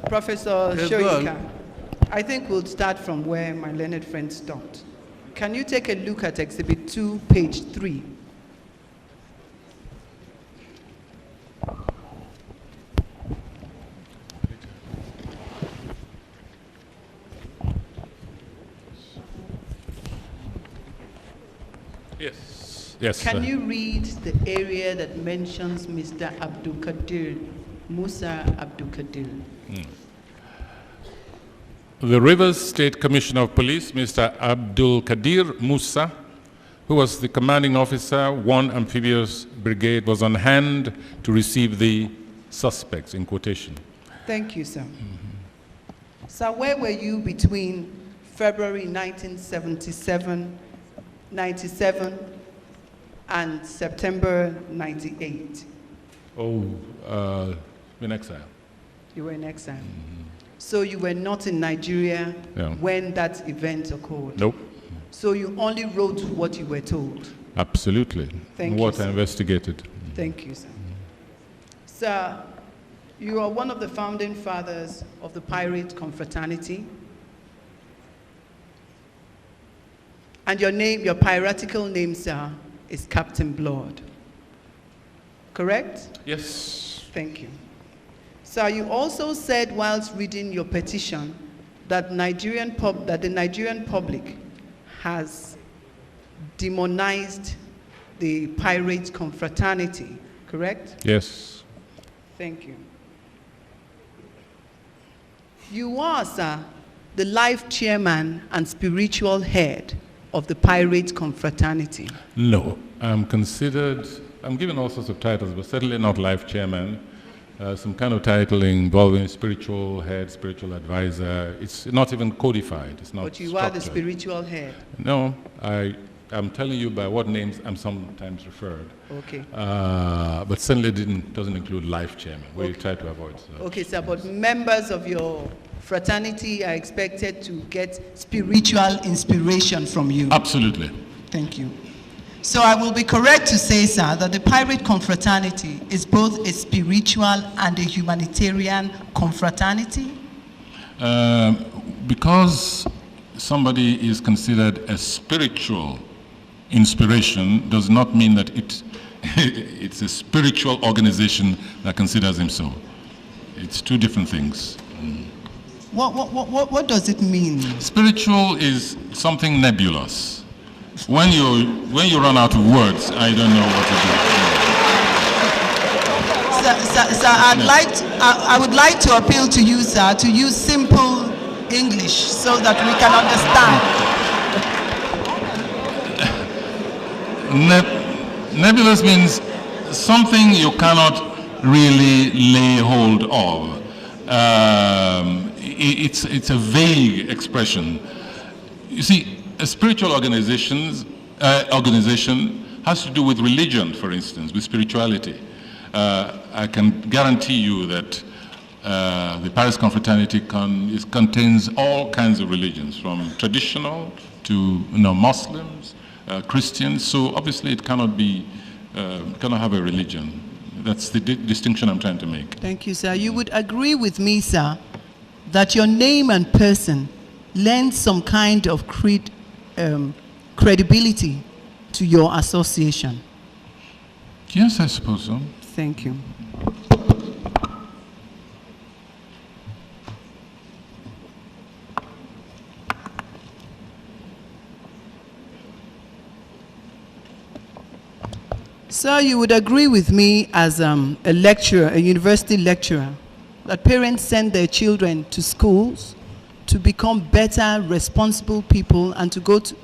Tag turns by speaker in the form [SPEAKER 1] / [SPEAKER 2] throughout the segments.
[SPEAKER 1] Professor
[SPEAKER 2] Yes,
[SPEAKER 1] Soyinka, I think we'll start from where my learned friend stopped. Can you take a look at Exhibit 2, page 3?
[SPEAKER 3] Yes. Yes.
[SPEAKER 1] Can you read the area that mentions Mr. Abdul Qadir, Musa Abdul Qadir?
[SPEAKER 3] The Rivers State Commissioner of Police, Mr. Abdul Qadir Musa, who was the commanding officer, 1 Amphibious Brigade, was on hand to receive the suspects, in quotation.
[SPEAKER 1] Thank you, sir. So where were you between February 1997 and September 98?
[SPEAKER 3] In exile.
[SPEAKER 1] You were in exile. So you were not in Nigeria when that event occurred?
[SPEAKER 3] Nope.
[SPEAKER 1] So you only wrote what you were told?
[SPEAKER 3] Absolutely.
[SPEAKER 1] Thank you,
[SPEAKER 3] what
[SPEAKER 1] sir.
[SPEAKER 3] I investigated.
[SPEAKER 1] Thank you, sir. Sir, you are one of the founding fathers of the pirate confraternity. And your name, your piratical name, sir, is Captain Blood. Correct?
[SPEAKER 3] Yes.
[SPEAKER 1] Thank you. Sir, you also said whilst reading your petition that the Nigerian public has demonized the pirate confraternity, correct?
[SPEAKER 3] Yes.
[SPEAKER 1] Thank you. You are, sir, the life chairman and spiritual head of the pirate confraternity.
[SPEAKER 3] No, I'm given all sorts of titles, but certainly not life chairman. Some kind of title involving spiritual head, spiritual advisor. It's not even codified. It's not
[SPEAKER 1] But you
[SPEAKER 3] structured.
[SPEAKER 1] are the spiritual head.
[SPEAKER 3] No, I'm telling you by what names I'm sometimes referred.
[SPEAKER 1] Okay.
[SPEAKER 3] But certainly doesn't include life chairman. We try to avoid.
[SPEAKER 1] Okay, sir, but members of your fraternity are expected to get spiritual inspiration from you.
[SPEAKER 3] Absolutely.
[SPEAKER 1] Thank you. So I will be correct to say, sir, that the pirate confraternity is both a spiritual and a humanitarian confraternity?
[SPEAKER 3] Because somebody is considered a spiritual inspiration does not mean that it's a spiritual organization that considers him so. It's two different things.
[SPEAKER 1] What does it mean?
[SPEAKER 3] Spiritual is something nebulous. When you run out of words, I don't know what to do.
[SPEAKER 1] Sir, I would like to appeal to you, sir, to use simple English so that we can understand.
[SPEAKER 3] Nebulous means something you cannot really lay hold of. It's a vague expression. You see, a spiritual organization has to do with religion, for instance, with spirituality. I can guarantee you that the Paris Confraternity contains all kinds of religions, from traditional to Muslims, Christians. So obviously, it cannot have a religion. That's the distinction I'm trying to make.
[SPEAKER 1] Thank you, sir. You would agree with me, sir, that your name and person lends some kind of credibility to your association?
[SPEAKER 3] Yes, I suppose so.
[SPEAKER 1] Thank you. Sir, you would agree with me as a lecturer, a university lecturer, that parents send their children to schools to become better, responsible people and to go to...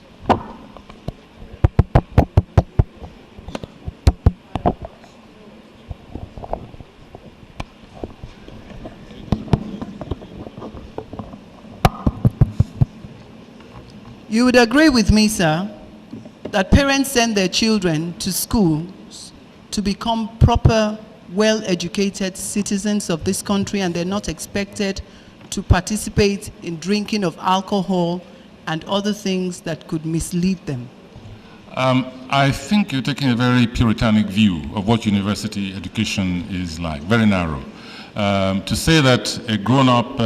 [SPEAKER 1] You would agree with me, sir, that parents send their children to schools to become proper, well-educated citizens of this country, and they're not expected to participate in drinking of alcohol and other things that could mislead them.
[SPEAKER 3] I think you're taking a very puritanic view of what university education is like, very narrow. To say that a grown-up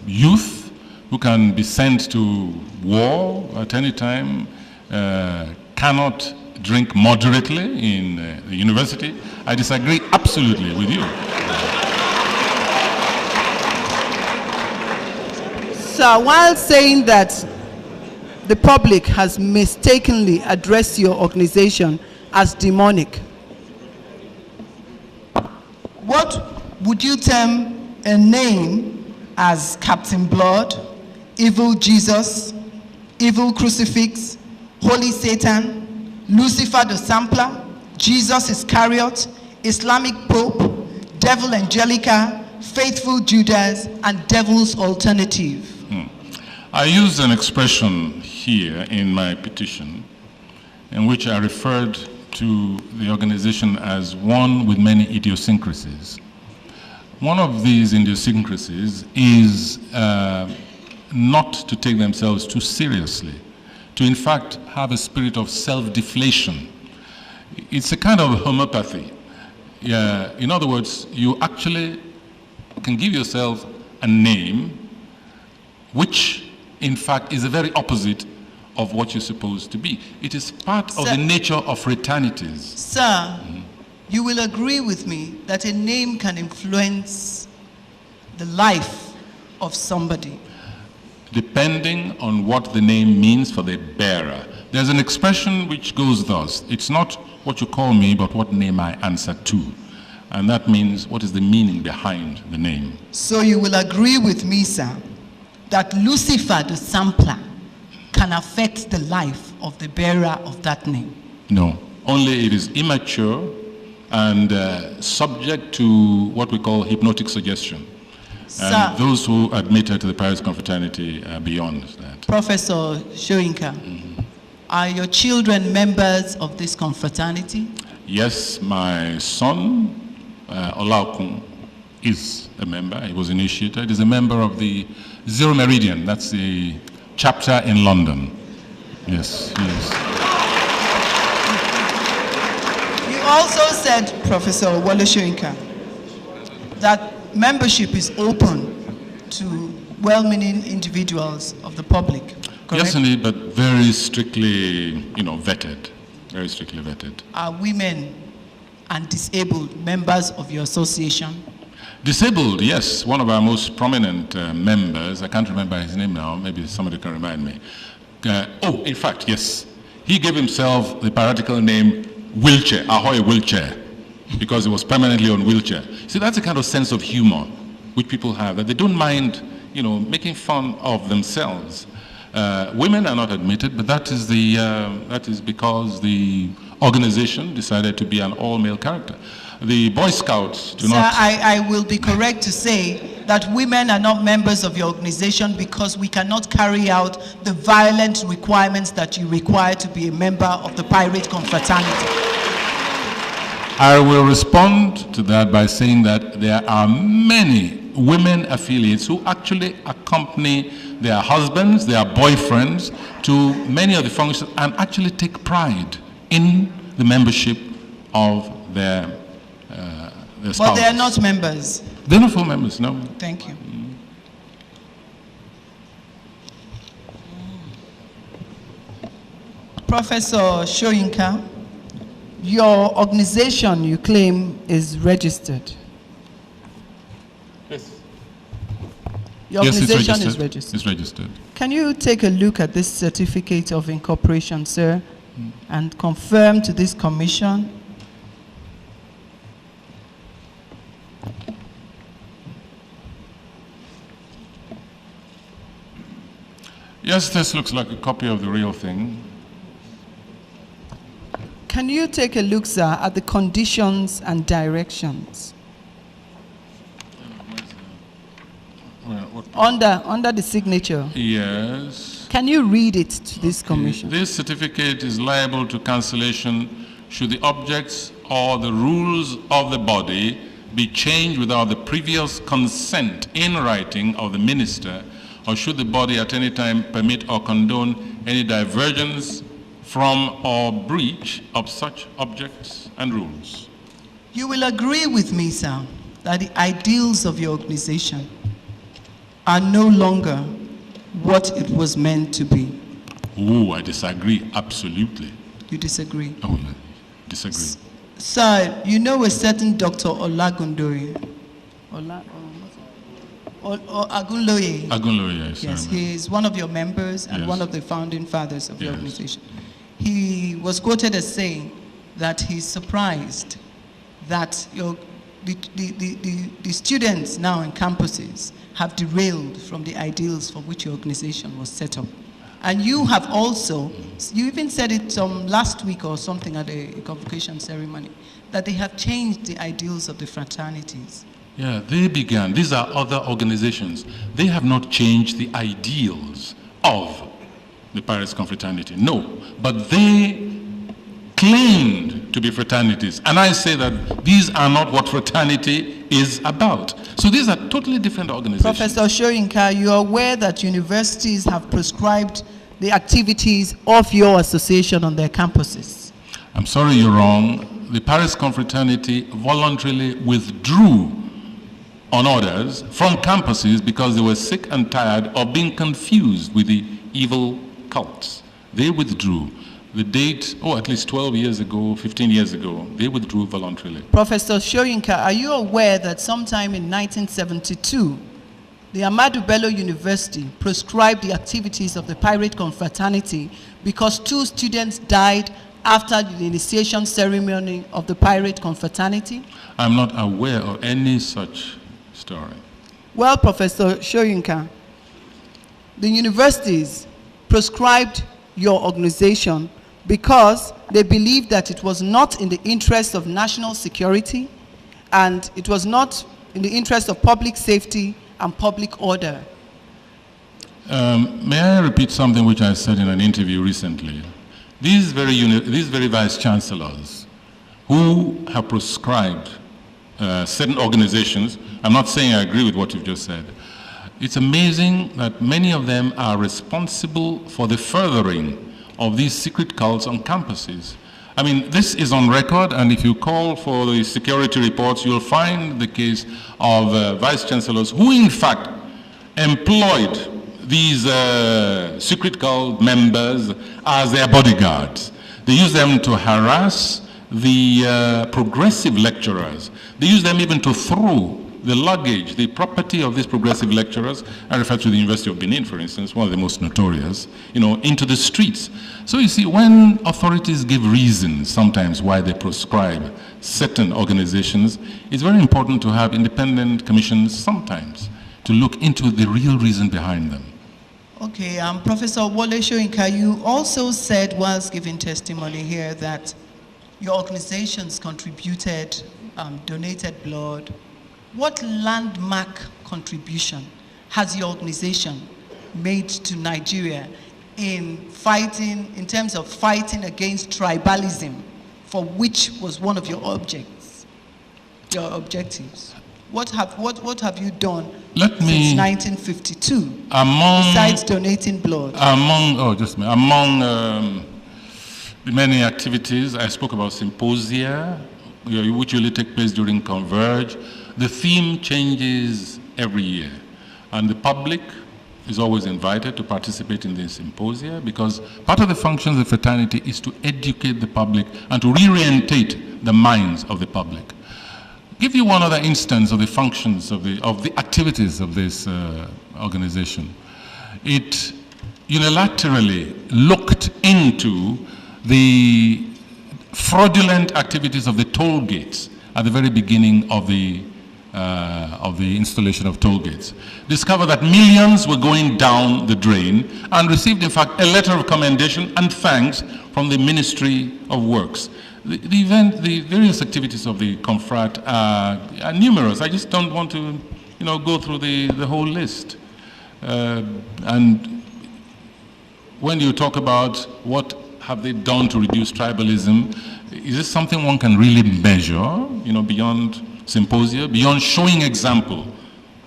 [SPEAKER 3] youth who can be sent to war at any time cannot drink moderately in the university, I disagree absolutely with you.
[SPEAKER 1] So while saying that the public has mistakenly addressed your organization as demonic, what would you term a name as Captain Blood, Evil Jesus, Evil Crucifix, Holy Satan, Lucifer the Sampler, Jesus Iscariot, Islamic Pope, Devil Angelica, Faithful Judas, and Devil's Alternative?
[SPEAKER 3] I use an expression here in my petition in which I referred to the organization as one with many idiosyncrasies. One of these idiosyncrasies is not to take themselves too seriously, to in fact have a spirit of self-deflation. It's a kind of homeopathy. In other words, you actually can give yourself a name which in fact is the very opposite of what you're supposed to be. It is part of the nature of fraternities.
[SPEAKER 1] Sir, you will agree with me that a name can influence the life of somebody.
[SPEAKER 3] Depending on what the name means for the bearer. There's an expression which goes thus: it's not what you call me, but what name I answer to. And that means what is the meaning behind the name.
[SPEAKER 1] So you will agree with me, sir, that Lucifer the Sampler can affect the life of the bearer of that name?
[SPEAKER 3] No, only it is immature and subject to what we call hypnotic suggestion.
[SPEAKER 1] Sir,
[SPEAKER 3] and those who admit her to the Paris Confraternity are beyond that.
[SPEAKER 1] Professor Soyinka, are your children members of this confraternity?
[SPEAKER 3] Yes, my son, Olaokun, is a member. He was initiated. He's a member of the Zero Meridian. That's the chapter in London. Yes, he is.
[SPEAKER 1] You also said, Professor Wole Soyinka, that membership is open to well-meaning individuals of the public, correct?
[SPEAKER 3] Yes, indeed, but very strictly, vetted. Very strictly vetted.
[SPEAKER 1] Are women and disabled members of your association?
[SPEAKER 3] Disabled, yes. One of our most prominent members, I can't remember his name now, maybe somebody can remind me. In fact, yes. He gave himself the piratical name Wheelchair, Ahoy Wheelchair, because he was permanently on wheelchair. See, that's a kind of sense of humor which people have, that they don't mind, making fun of themselves. Women are not admitted, but that is because the organization decided to be an all-male character. The Boy Scouts do not...
[SPEAKER 1] Sir, I will be correct to say that women are not members of your organization because we cannot carry out the violent requirements that you require to be a member of the Pirate Confraternity.
[SPEAKER 3] I will respond to that by saying that there are many women affiliates who actually accompany their husbands, their boyfriends to many of the functions and actually take pride in the membership of their spouses.
[SPEAKER 1] But they are not members.
[SPEAKER 3] They're not full members, no.
[SPEAKER 1] Thank you. Professor Soyinka, your organization, you claim, is registered.
[SPEAKER 3] Yes.
[SPEAKER 1] Your
[SPEAKER 3] Yes,
[SPEAKER 1] organization
[SPEAKER 3] it's registered.
[SPEAKER 1] is registered.
[SPEAKER 3] It's registered.
[SPEAKER 1] Can you take a look at this certificate of incorporation, sir, and confirm to this commission
[SPEAKER 3] Yes, this looks like a copy of the real thing.
[SPEAKER 1] Can you take a look, sir, at the conditions and directions? Under the signature.
[SPEAKER 3] Yes.
[SPEAKER 1] Can you read it to this commission?
[SPEAKER 3] This certificate is liable to cancellation should the objects or the rules of the body be changed without the previous consent in writing of the minister, or should the body at any time permit or condone any divergence from or breach of such objects and rules.
[SPEAKER 1] You will agree with me, sir, that the ideals of your organization are no longer what it was meant to be.
[SPEAKER 3] Oh, I disagree, absolutely.
[SPEAKER 1] You disagree?
[SPEAKER 3] Oh, no, disagree.
[SPEAKER 1] Sir, you know a certain Dr. Olagundoye? Agunloye.
[SPEAKER 3] Agunloye, yes.
[SPEAKER 1] Yes, he is one of your members and
[SPEAKER 3] Yes.
[SPEAKER 1] one of the founding fathers of the
[SPEAKER 3] Yes.
[SPEAKER 1] organization. He was quoted as saying that he's surprised that the students now in campuses have derailed from the ideals for which your organization was set up. And you have also, you even said it last week or something at a convocation ceremony, that they have changed the ideals of the fraternities.
[SPEAKER 3] Yeah, they began. These are other organizations. They have not changed the ideals of the Paris Confraternity. No, but they claimed to be fraternities. And I say that these are not what fraternity is about. So these are totally different organizations.
[SPEAKER 1] Professor Soyinka, you are aware that universities have prescribed the activities of your association on their campuses?
[SPEAKER 3] I'm sorry, you're wrong. The Paris Confraternity voluntarily withdrew on orders from campuses because they were sick and tired of being confused with the evil cults. They withdrew. The date, at least 12 years ago, 15 years ago, they withdrew voluntarily.
[SPEAKER 1] Professor Soyinka, are you aware that sometime in 1972, the Ahmadu Bello University prescribed the activities of the Pirate Confraternity because 2 students died after the initiation ceremony of the Pirate Confraternity?
[SPEAKER 3] I'm not aware of any such story.
[SPEAKER 1] Well, Professor Soyinka, the universities prescribed your organization because they believed that it was not in the interest of national security and it was not in the interest of public safety and public order.
[SPEAKER 3] May I repeat something which I said in an interview recently? These very vice chancellors who have proscribed certain organizations, I'm not saying I agree with what you've just said. It's amazing that many of them are responsible for the furthering of these secret cults on campuses. I mean, this is on record, and if you call for the security reports, you'll find the case of vice chancellors who, in fact, employed these secret cult members as their bodyguards. They use them to harass the progressive lecturers. They use them even to throw the luggage, the property of these progressive lecturers, I refer to the University of Benin, for instance, one of the most notorious, into the streets. So you see, when authorities give reasons sometimes why they proscribe certain organizations, it's very important to have independent commissions sometimes to look into the real reason behind them.
[SPEAKER 1] Okay, Professor Wole Soyinka, you also said whilst giving testimony here that your organizations contributed, donated blood. What landmark contribution has your organization made to Nigeria in terms of fighting against tribalism, for which was one of your objectives? What have you done since 1952 besides donating blood?
[SPEAKER 3] Among the many activities, I spoke about symposia, which usually take place during Converge. The theme changes every year, and the public is always invited to participate in this symposia because part of the functions of the fraternity is to educate the public and to reorientate the minds of the public. Give you one other instance of the functions of the activities of this organization. It unilaterally looked into the fraudulent activities of the toll gates at the very beginning of the installation of toll gates. Discovered that millions were going down the drain and received, in fact, a letter of commendation and thanks from the Ministry of Works. The various activities of the confrat are numerous. I just don't want to, go through the whole list. And when you talk about what have they done to reduce tribalism, is this something one can really measure, beyond symposia, beyond showing example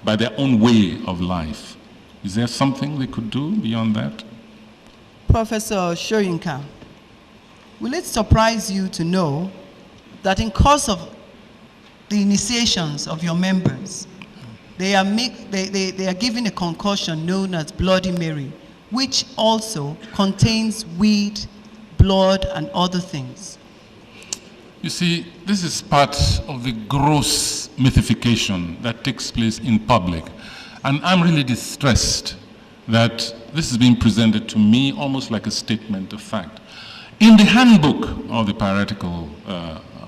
[SPEAKER 3] by their own way of life? Is there something they could do beyond that?
[SPEAKER 1] Professor Soyinka, will it surprise you to know that in course of the initiations of your members, they are given a concoction known as Bloody Mary, which also contains weed, blood, and other things.
[SPEAKER 3] You see, this is part of the gross mythification that takes place in public. And I'm really distressed that this is being presented to me almost like a statement of fact. In the handbook of the piratical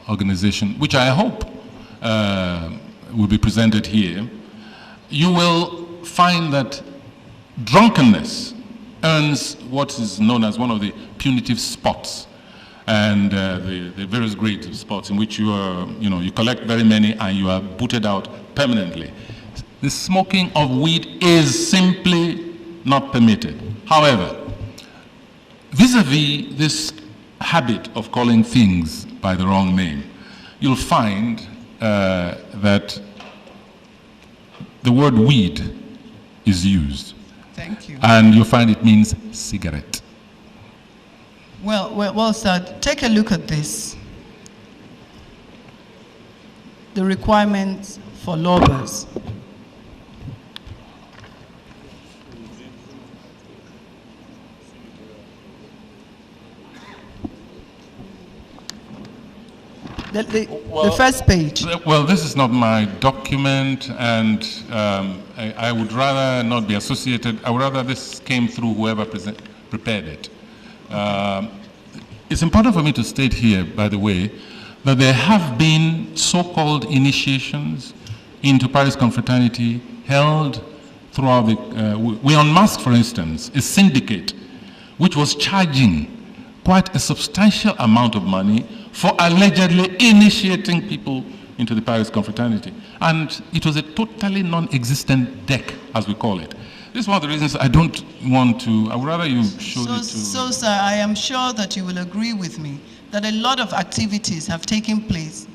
[SPEAKER 3] organization, which I hope will be presented here, you will find that drunkenness earns what is known as one of the punitive spots, and the various grades of spots in which you collect very many and you are booted out permanently. The smoking of weed is simply not permitted. However, vis-a-vis this habit of calling things by the wrong name, you'll find that the word weed is used.
[SPEAKER 1] Thank you.
[SPEAKER 3] And you'll find it means cigarette.
[SPEAKER 1] Well, sir, take a look at this. The requirements for lawyers. The first page.
[SPEAKER 3] Well, this is not my document, and I would rather not be associated. I would rather this came through whoever prepared it. It's important for me to state here, by the way, that there have been so-called initiations into Paris confraternity held throughout the... we unmasked, for instance, a syndicate which was charging quite a substantial amount of money for allegedly initiating people into the Paris confraternity. And it was a totally non-existent deck, as we call it. This is one of the reasons I don't want to, I would rather you show it to...
[SPEAKER 1] So, sir, I am sure that you will agree with me that a lot of activities have taken place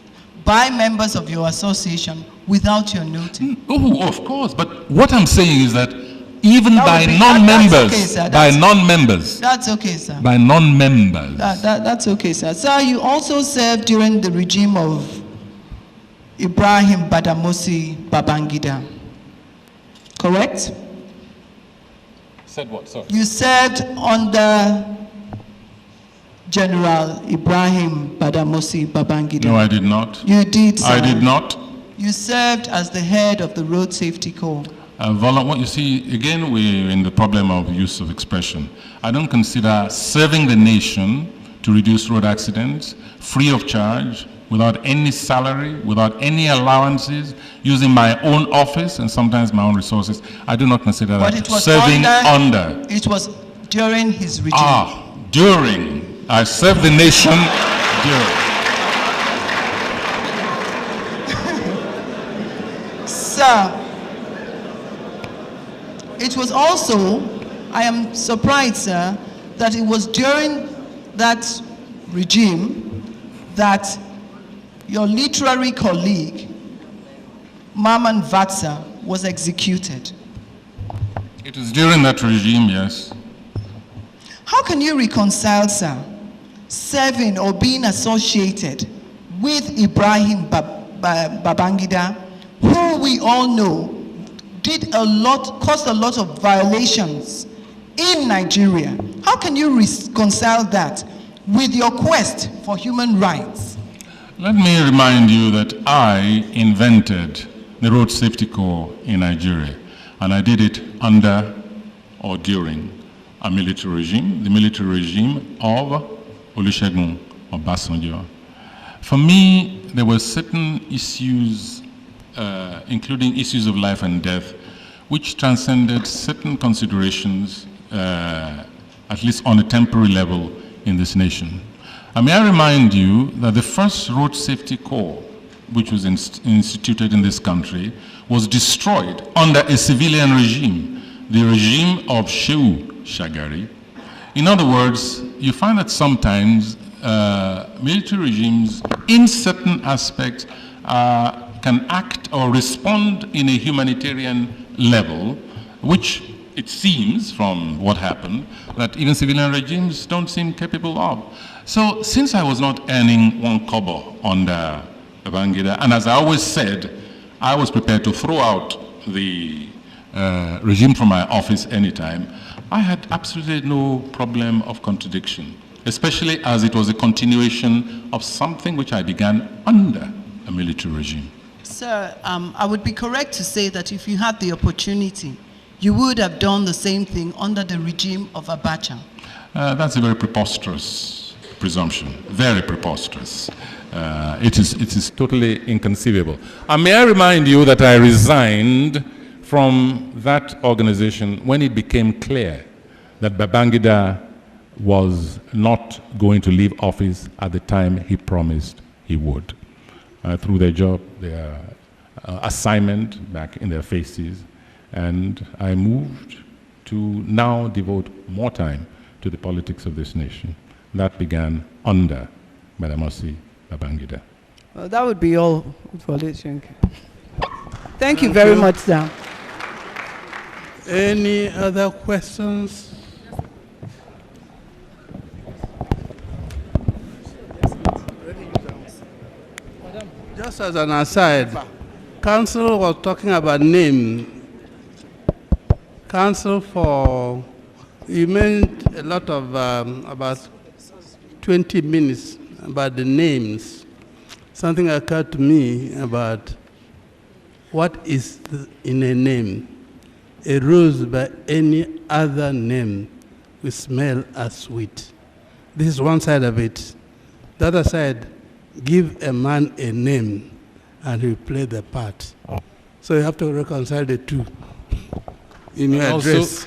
[SPEAKER 1] by members of your association without your notice.
[SPEAKER 3] Oh, of course. But what I'm saying is that even by non-members,
[SPEAKER 1] That's okay, sir.
[SPEAKER 3] By non-members.
[SPEAKER 1] That's okay, sir. Sir, you also served during the regime of Ibrahim Badamasi Babangida, correct?
[SPEAKER 3] Said what, sorry?
[SPEAKER 1] You served under General Ibrahim Badamasi Babangida.
[SPEAKER 3] No, I did not.
[SPEAKER 1] You did, sir.
[SPEAKER 3] I did not.
[SPEAKER 1] You served as the head of the Road Safety Corps.
[SPEAKER 3] What you see, again, we're in the problem of use of expression. I don't consider serving the nation to reduce road accidents free of charge, without any salary, without any allowances, using my own office and sometimes my own resources. I do not consider
[SPEAKER 1] But
[SPEAKER 3] that
[SPEAKER 1] it was
[SPEAKER 3] serving under.
[SPEAKER 1] It was during his regime.
[SPEAKER 3] During. I served the nation during.
[SPEAKER 1] Sir, it was also, I am surprised, sir, that it was during that regime that your literary colleague, Maman Vatsa, was executed.
[SPEAKER 3] It was during that regime, yes.
[SPEAKER 1] How can you reconcile, sir, serving or being associated with Ibrahim Babangida, who we all know caused a lot of violations in Nigeria? How can you reconcile that with your quest for human rights?
[SPEAKER 3] Let me remind you that I invented the Road Safety Corps in Nigeria, and I did it under or during a military regime, the military regime of Olusegun Obasanjo. For me, there were certain issues, including issues of life and death, which transcended certain considerations, at least on a temporary level in this nation. May I remind you that the first Road Safety Corps, which was instituted in this country, was destroyed under a civilian regime, the regime of Shehu Shagari. In other words, you find that sometimes military regimes, in certain aspects, can act or respond in a humanitarian level, which it seems from what happened that even civilian regimes don't seem capable of. So since I was not earning one kobo under Babangida. And as I always said, I was prepared to throw out the regime from my office anytime. I had absolutely no problem of contradiction, especially as it was a continuation of something which I began under a military regime.
[SPEAKER 1] Sir, I would be correct to say that if you had the opportunity, you would have done the same thing under the regime of Abacha.
[SPEAKER 3] That's a very preposterous presumption, very preposterous. It is totally inconceivable. And may I remind you that I resigned from that organization when it became clear that Babangida was not going to leave office at the time he promised he would. Through their job, their assignment back in their faces, and I moved to now devote more time to the politics of this nation. That began under Badamasi Babangida.
[SPEAKER 1] Well, that would be all for this. Thank you very much, sir.
[SPEAKER 2] Any other questions? Just as an aside, Council was talking about name. Council for, you meant a lot of, about 20 minutes about the names. Something occurred to me about what is in a name. A rose by any other name will smell as sweet. This is one side of it. The other side, give a man a name and he'll play the part. So you have to reconcile the two in your address.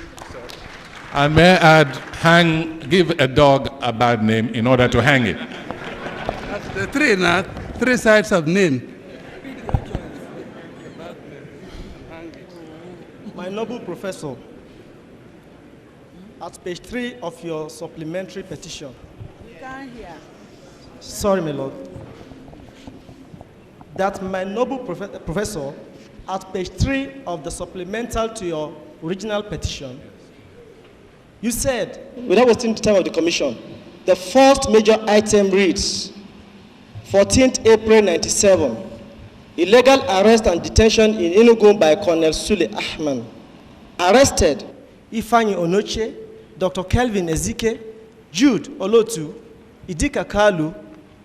[SPEAKER 3] And may I add, give a dog a bad name in order to hang it.
[SPEAKER 2] That's the three now, three sides of name.
[SPEAKER 4] My noble professor, at page 3 of your supplementary petition.
[SPEAKER 5] You can't hear.
[SPEAKER 4] Sorry, my lord. That my noble professor, at page 3 of the supplemental to your original petition, you said, without wasting the time of the commission, the first major item reads, 14th April 97, illegal arrest and detention in Enugu by Colonel Sule Ahman. Arrested, Ifeanyi Onoche, Dr. Kelvin Ezike, Jude Olotu, Idika Kalu,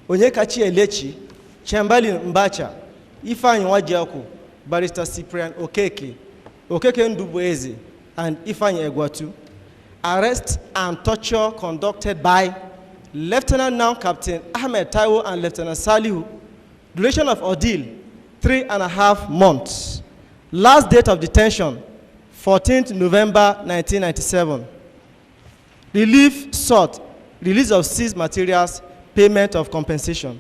[SPEAKER 4] Onyekachi Elechi, Chambali Mbacha, Ifeanyi Wajiaku, Barrister Cyprian Okeke, Okeke Ndubueze, and Ifeanyi Egwatu. Arrest and torture conducted by Lieutenant now Captain Ahmed Taiwo and Lieutenant Salihu. Duration of ordeal, 3.5 months. Last date of detention, 14th November 1997. Relief sought, release of seized materials, payment of compensation.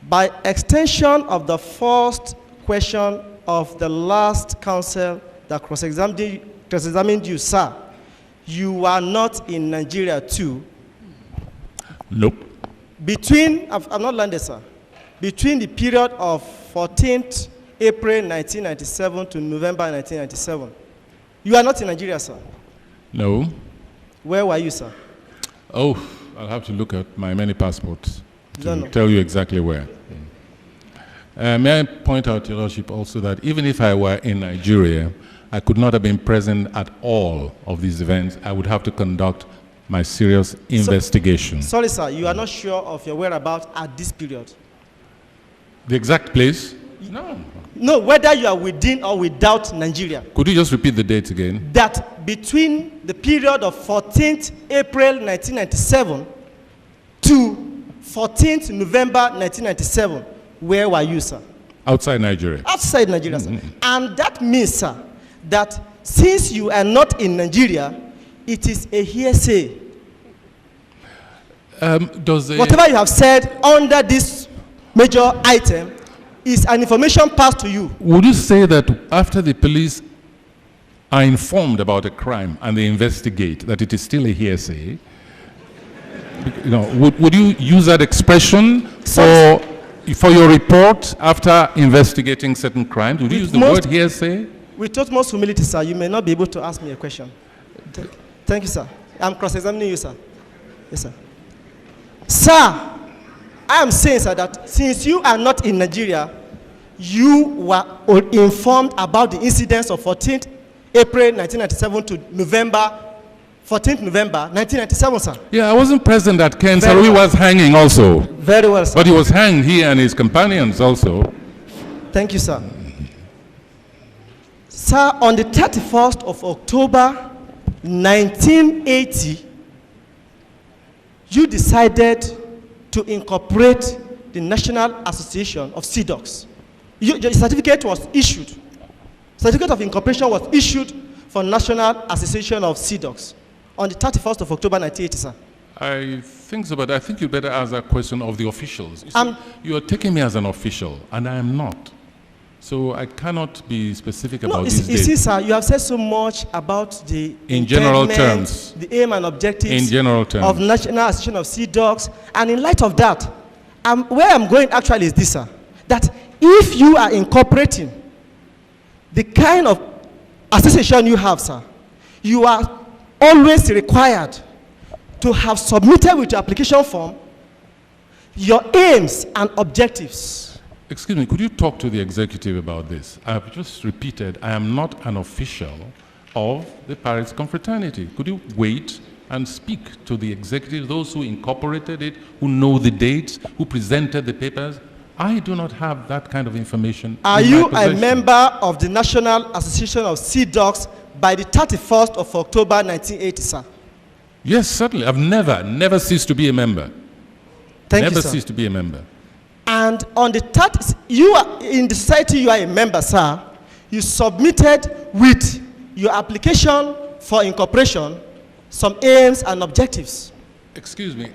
[SPEAKER 4] By extension of the first question of the last counsel that cross-examined you, sir, you are not in Nigeria too.
[SPEAKER 3] Nope.
[SPEAKER 4] Between, I'm not landed, sir. Between the period of 14th April 1997 to November 1997, you are not in Nigeria, sir.
[SPEAKER 3] No.
[SPEAKER 4] Where were you, sir?
[SPEAKER 3] Oh, I'll have to look at my many passports to
[SPEAKER 4] No.
[SPEAKER 3] tell you exactly where. May I point out, Your Lordship, also that even if I were in Nigeria, I could not have been present at all of these events. I would have to conduct my serious investigation.
[SPEAKER 4] Sorry, sir, you are not sure of your whereabouts at this period.
[SPEAKER 3] The exact place? No.
[SPEAKER 4] No, whether you are within or without Nigeria.
[SPEAKER 3] Could you just repeat the dates again?
[SPEAKER 4] That between the period of 14th April 1997 to 14th November 1997, where were you, sir?
[SPEAKER 3] Outside Nigeria.
[SPEAKER 4] Outside Nigeria, sir. And that means, sir, that since you are not in Nigeria, it is a hearsay. Whatever you have said under this major item is an information passed to you.
[SPEAKER 3] Would you say that after the police are informed about a crime and they investigate, that it is still a hearsay? You know, would you use that expression for your report after investigating certain crimes? Would you use the word hearsay?
[SPEAKER 4] With utmost humility, sir, you may not be able to ask me a question. Thank you, sir. I'm cross-examining you, sir. Yes, sir. Sir, I am saying, sir, that since you are not in Nigeria, you were informed about the incidents of 14th April 1997 to November, 14th November 1997, sir.
[SPEAKER 3] Yeah, I wasn't present at Ken
[SPEAKER 4] Very
[SPEAKER 3] Saroui
[SPEAKER 4] well.
[SPEAKER 3] was hanging also.
[SPEAKER 4] Very well, sir.
[SPEAKER 3] But he was hanged, he and his companions also.
[SPEAKER 4] Thank you, sir. Sir, on the 31st of October 1980, you decided to incorporate the National Association of Sea Dogs. Your certificate was issued. Certificate of incorporation was issued for National Association of Sea Dogs on the 31st of October 1980, sir.
[SPEAKER 3] I think so, but I think you better ask that question of the officials. You see, you are taking me as an official, and I am not. So I cannot be specific about these dates.
[SPEAKER 4] You see, sir, you have said so much about the
[SPEAKER 3] in general terms,
[SPEAKER 4] the aim and objectives
[SPEAKER 3] in general terms
[SPEAKER 4] of National Association of Sea Dogs, and in light of that, where I'm going actually is this, sir, that if you are incorporating the kind of association you have, sir, you are always required to have submitted with your application form your aims and objectives.
[SPEAKER 3] Excuse me, could you talk to the executive about this? I have just repeated, I am not an official of the Paris Confraternity. Could you wait and speak to the executive, those who incorporated it, who know the dates, who presented the papers? I do not have that kind of information.
[SPEAKER 4] Are you a member of the National Association of Sea Dogs by the 31st of October 1980, sir?
[SPEAKER 3] Yes, certainly. I've never ceased to be a member.
[SPEAKER 4] Thank you, sir.
[SPEAKER 3] Never ceased to be a member.
[SPEAKER 4] And on the 30th, you are in the society, you are a member, sir. You submitted with your application for incorporation some aims and objectives.
[SPEAKER 3] Excuse me,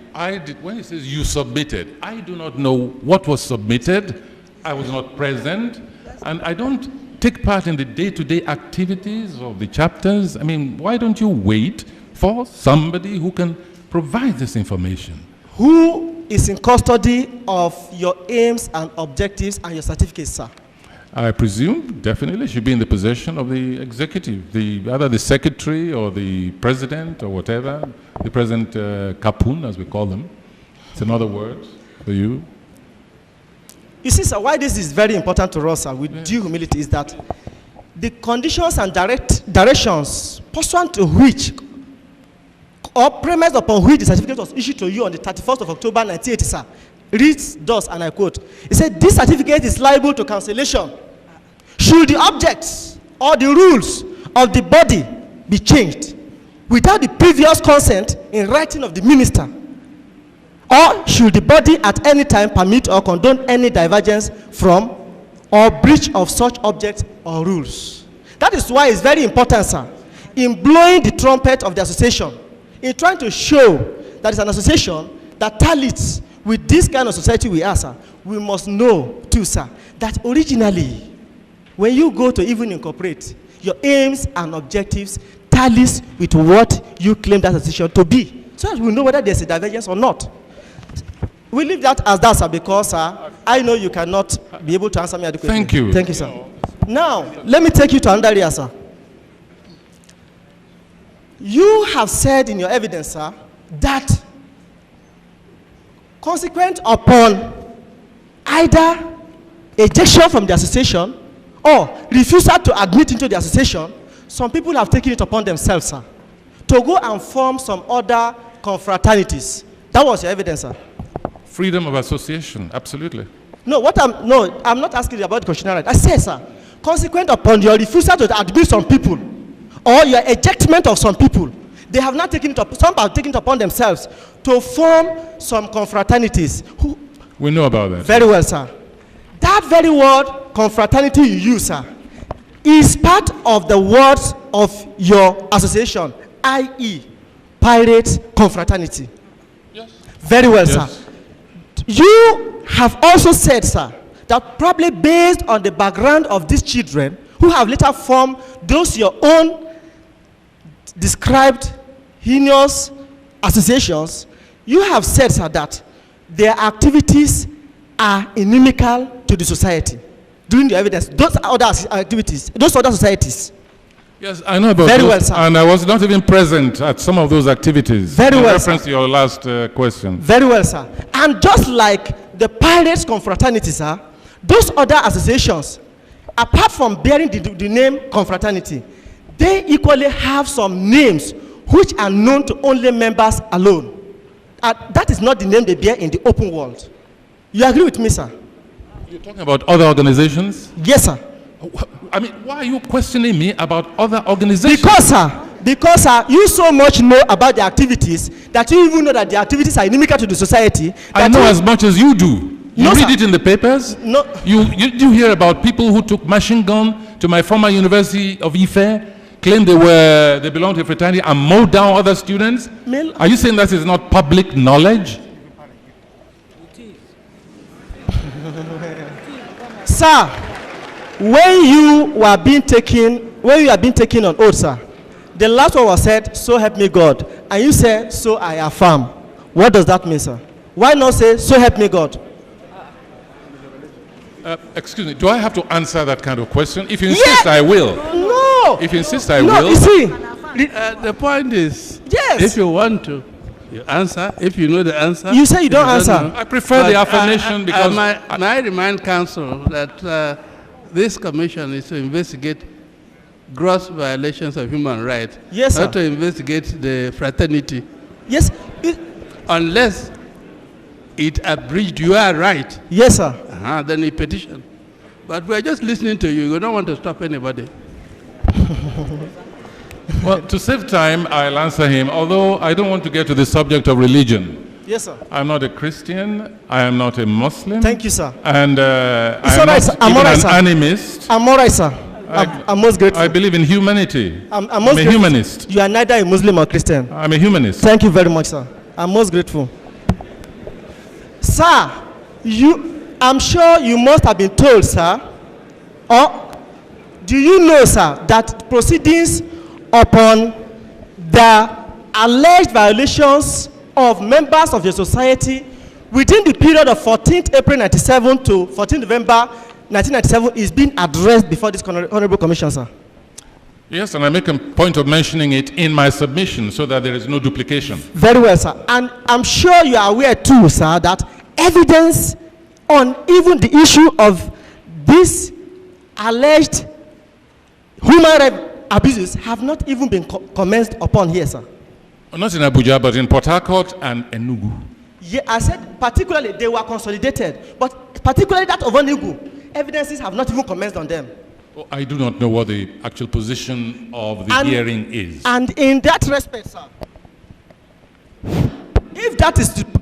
[SPEAKER 3] when it says you submitted, I do not know what was submitted. I was not present, and I don't take part in the day-to-day activities of the chapters. I mean, why don't you wait for somebody who can provide this information?
[SPEAKER 4] Who is in custody of your aims and objectives and your certificates, sir?
[SPEAKER 3] I presume definitely should be in the possession of the executive, either the secretary or the president or whatever, the president Kapun, as we call them. It's another word for you.
[SPEAKER 4] You see, sir, why this is very important to us, sir, with due humility, is that the conditions and directions pursuant to which or premise upon which the certificate was issued to you on the 31st of October 1980, sir, reads thus, and I quote, it said, this certificate is liable to cancellation should the objects or the rules of the body be changed without the previous consent in writing of the minister, or should the body at any time permit or condone any divergence from or breach of such objects or rules. That is why it's very important, sir, in blowing the trumpet of the association, in trying to show that it's an association that tallies with this kind of society we are, sir, we must know too, sir, that originally, when you go to even incorporate, your aims and objectives tallies with what you claim that association to be, so that we know whether there's a divergence or not. We leave that as that, sir, because, sir, I know you cannot be able to answer me adequately.
[SPEAKER 3] Thank you.
[SPEAKER 4] Thank you, sir. Now, let me take you to another area, sir. You have said in your evidence, sir, that consequent upon either ejection from the association or refusal to admit into the association, some people have taken it upon themselves, sir, to go and form some other confraternities. That was your evidence, sir.
[SPEAKER 3] Freedom of association, absolutely.
[SPEAKER 4] No, I'm not asking you about the constitutional right. I say, sir, consequent upon your refusal to admit some people or your ejectment of some people, they have not taken it up, some have taken it upon themselves to form some confraternities.
[SPEAKER 3] We know about that.
[SPEAKER 4] Very well, sir. That very word, confraternity you use, sir, is part of the words of your association, i.e., pirate confraternity.
[SPEAKER 3] Yes.
[SPEAKER 4] Very well,
[SPEAKER 3] yes.
[SPEAKER 4] sir. You have also said, sir, that probably based on the background of these children who have later formed those your own described heinous associations, you have said, sir, that their activities are inimical to the society. During the evidence, those other activities, those other societies.
[SPEAKER 3] Yes, I know about
[SPEAKER 4] Very
[SPEAKER 3] those,
[SPEAKER 4] well, sir.
[SPEAKER 3] and I was not even present at some of those activities.
[SPEAKER 4] Very well,
[SPEAKER 3] in reference
[SPEAKER 4] sir.
[SPEAKER 3] to your last question.
[SPEAKER 4] Very well, sir. And just like the Pirates Confraternity, sir, those other associations, apart from bearing the name confraternity, they equally have some names which are known to only members alone. That is not the name they bear in the open world. You agree with me, sir?
[SPEAKER 3] You're talking about other organizations?
[SPEAKER 4] Yes, sir.
[SPEAKER 3] I mean, why are you questioning me about other organizations?
[SPEAKER 4] Because, sir, you so much know about the activities that you even know that the activities are inimical to the society.
[SPEAKER 3] I know as much as you do. You read it in the papers?
[SPEAKER 4] No.
[SPEAKER 3] You hear about people who took machine gun to my former University of Ife, claimed they belonged to a fraternity and mowed down other students? Are you saying that is not public knowledge?
[SPEAKER 4] Sir, when you are being taken on oath, sir, the last one was said, "So help me God," and you said, "So I affirm." What does that mean, sir? Why not say, "So help me God"?
[SPEAKER 3] Excuse me, do I have to answer that kind of question? If you insist, I will.
[SPEAKER 4] No.
[SPEAKER 3] If you insist, I will.
[SPEAKER 4] No, you see.
[SPEAKER 2] The point is,
[SPEAKER 4] yes,
[SPEAKER 2] if you want to, you answer. If you know the answer.
[SPEAKER 4] You say you don't answer.
[SPEAKER 3] I prefer the affirmation because...
[SPEAKER 2] I remind counsel that this commission is to investigate gross violations of human rights.
[SPEAKER 4] Yes, sir.
[SPEAKER 2] Not to investigate the fraternity.
[SPEAKER 4] Yes.
[SPEAKER 2] Unless it abridged your right.
[SPEAKER 4] Yes, sir.
[SPEAKER 2] Then a petition. But we are just listening to you. We don't want to stop anybody.
[SPEAKER 3] Well, to save time, I'll answer him, although I don't want to get to the subject of religion.
[SPEAKER 4] Yes, sir.
[SPEAKER 3] I'm not a Christian. I am not a Muslim.
[SPEAKER 4] Thank you, sir.
[SPEAKER 3] And I'm not even an animist.
[SPEAKER 4] I'm all right, sir. I'm most grateful.
[SPEAKER 3] I believe in humanity.
[SPEAKER 4] I'm
[SPEAKER 3] a humanist.
[SPEAKER 4] You are neither a Muslim or Christian.
[SPEAKER 3] I'm a humanist.
[SPEAKER 4] Thank you very much, sir. I'm most grateful. Sir, I'm sure you must have been told, sir, or do you know, sir, that proceedings upon the alleged violations of members of the society within the period of 14th April 1997 to 14th November 1997 is being addressed before this Honorable Commission, sir?
[SPEAKER 3] Yes, and I make a point of mentioning it in my submission so that there is no duplication.
[SPEAKER 4] Very well, sir. And I'm sure you are aware too, sir, that evidence on even the issue of these alleged human rights abuses have not even been commenced upon here, sir.
[SPEAKER 3] Not in Abuja, but in Port Harcourt and Enugu.
[SPEAKER 4] Yeah, I said particularly they were consolidated, but particularly that of Enugu, evidences have not even commenced on them.
[SPEAKER 3] Oh, I do not know what the actual position of the hearing is.
[SPEAKER 4] And in that respect, sir,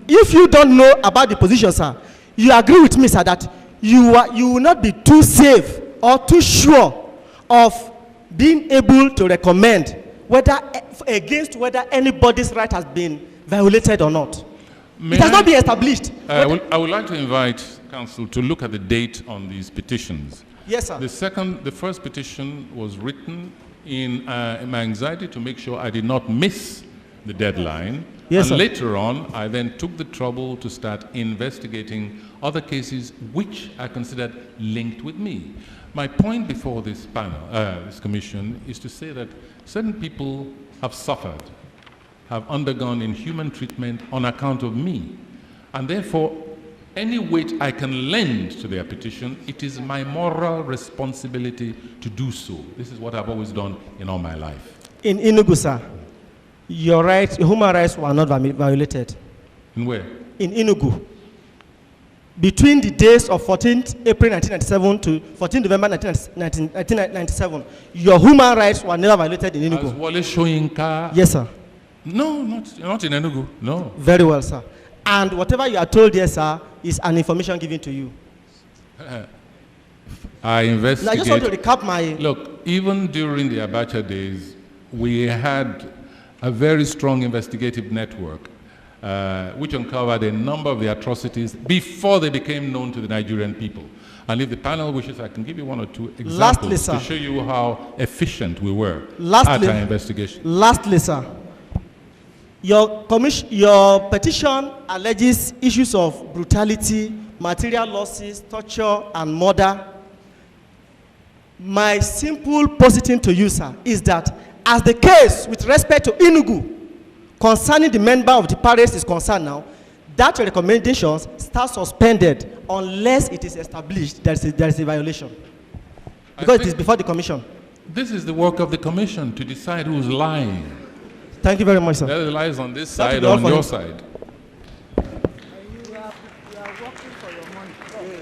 [SPEAKER 4] if you don't know about the position, sir, you agree with me, sir, that you will not be too safe or too sure of being able to recommend whether anybody's right has been violated or not. It has not been established.
[SPEAKER 3] I would like to invite counsel to look at the date on these petitions.
[SPEAKER 4] Yes, sir.
[SPEAKER 3] The first petition was written in my anxiety to make sure I did not miss the deadline.
[SPEAKER 4] Yes,
[SPEAKER 3] and
[SPEAKER 4] sir.
[SPEAKER 3] later on, I then took the trouble to start investigating other cases which I considered linked with me. My point before this panel, this commission, is to say that certain people have suffered, have undergone inhuman treatment on account of me. And therefore, any weight I can lend to their petition, it is my moral responsibility to do so. This is what I've always done in all my life.
[SPEAKER 4] In Enugu, sir, your rights, human rights were not violated.
[SPEAKER 3] In where?
[SPEAKER 4] In Enugu. Between the days of 14th April 1997 to 14th November 1997, your human rights were never violated in Enugu.
[SPEAKER 3] As Wale Soyinka?
[SPEAKER 4] Yes, sir.
[SPEAKER 3] No, not in Enugu, no.
[SPEAKER 4] Very well, sir. And whatever you are told here, sir, is an information given to you.
[SPEAKER 3] I investigate.
[SPEAKER 4] I just want to recap my...
[SPEAKER 3] Look, even during the Abacha days, we had a very strong investigative network which uncovered a number of the atrocities before they became known to the Nigerian people. And if the panel wishes, I can give you one or two examples to show you how efficient we were at our investigation.
[SPEAKER 4] Lastly, sir, your petition alleges issues of brutality, material losses, torture, and murder. My simple positing to you, sir, is that as the case with respect to Enugu concerning the member of the parish is concerned now, that your recommendations start suspended unless it is established there is a violation. Because it is before the commission.
[SPEAKER 3] This is the work of the commission to decide who's lying.
[SPEAKER 4] Thank you very much, sir.
[SPEAKER 3] Whether it lies on this
[SPEAKER 4] That will
[SPEAKER 3] side
[SPEAKER 4] be
[SPEAKER 3] or
[SPEAKER 4] all
[SPEAKER 3] on
[SPEAKER 4] for
[SPEAKER 3] your
[SPEAKER 4] him.
[SPEAKER 3] side.
[SPEAKER 5] You are working for your money.